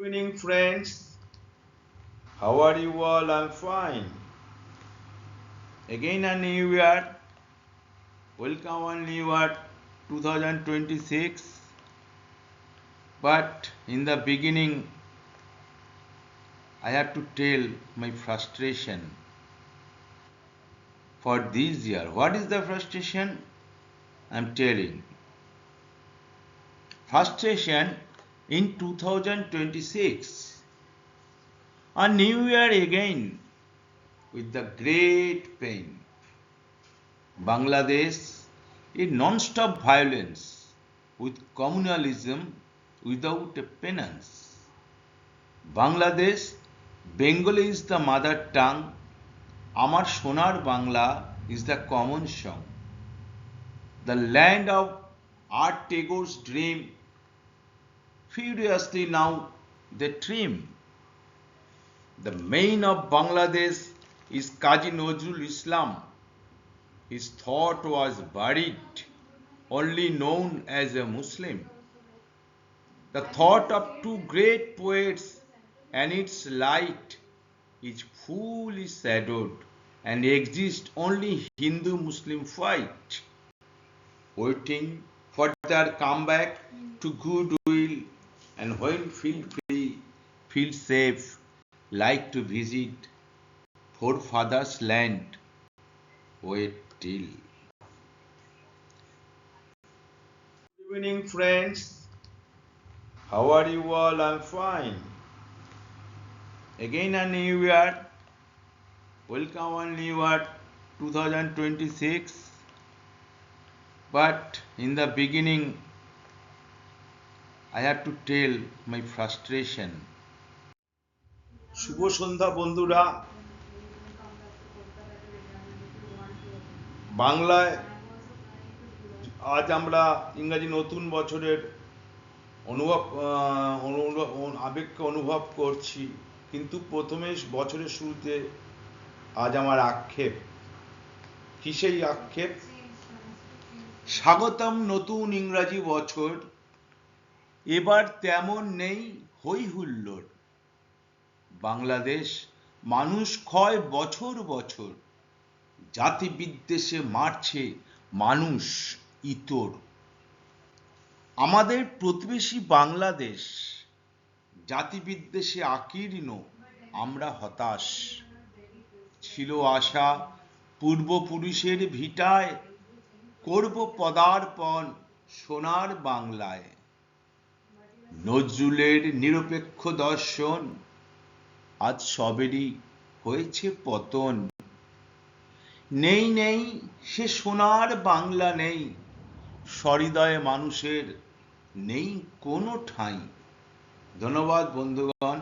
Evening, friends. How are you all? I'm fine. Again, a new year. Welcome on new year 2026. But in the beginning, I have to tell my frustration for this year. What is the frustration? I'm telling. Frustration in 2026. A new year again with the great pain. Bangladesh, a non-stop violence with communalism without a penance. Bangladesh, Bengali is the mother tongue. Amar Sonar Bangla is the common song. The land of Art Tagore's dream. Furiously now they trim. The main of Bangladesh is Kazi Nazrul Islam. His thought was buried, only known as a Muslim. The thought of two great poets and its light is fully shadowed and exists only Hindu-Muslim fight, waiting for their comeback to goodwill, and when feel free, feel safe, like to visit forefathers' land, wait till. Good evening, friends. How are you all? I'm fine. Again, a new year. Welcome on new year 2026. But in the beginning, I have to tell my frustration. শুভ সন্ধ্যা বন্ধুরা। বাংলায় আজ আমরা ইংরাজি নতুন বছরের আবেগকে অনুভব করছি, কিন্তু প্রথমে বছরের শুরুতে আজ আমার আক্ষেপ। কি সেই আক্ষেপ? স্বাগতম নতুন ইংরাজি বছর, এবার তেমন নেই হই হুল্লোড়। বাংলাদেশ মানুষ ক্ষয় বছর বছর, জাতি বিদ্বেষে মারছে মানুষ ইতর। আমাদের প্রতিবেশী বাংলাদেশ জাতি বিদ্বেষে আকীর্ণ, আমরা হতাশ। ছিল আশা পূর্বপুরুষের ভিটায়, করব পদার্পণ সোনার বাংলায়। নজরুলের নিরপেক্ষ দর্শন, আজ সবেরই হয়েছে পতন। নেই নেই সে সোনার বাংলা নেই, সহৃদয় মানুষের নেই কোনো ঠাঁই। ধন্যবাদ বন্ধুগণ।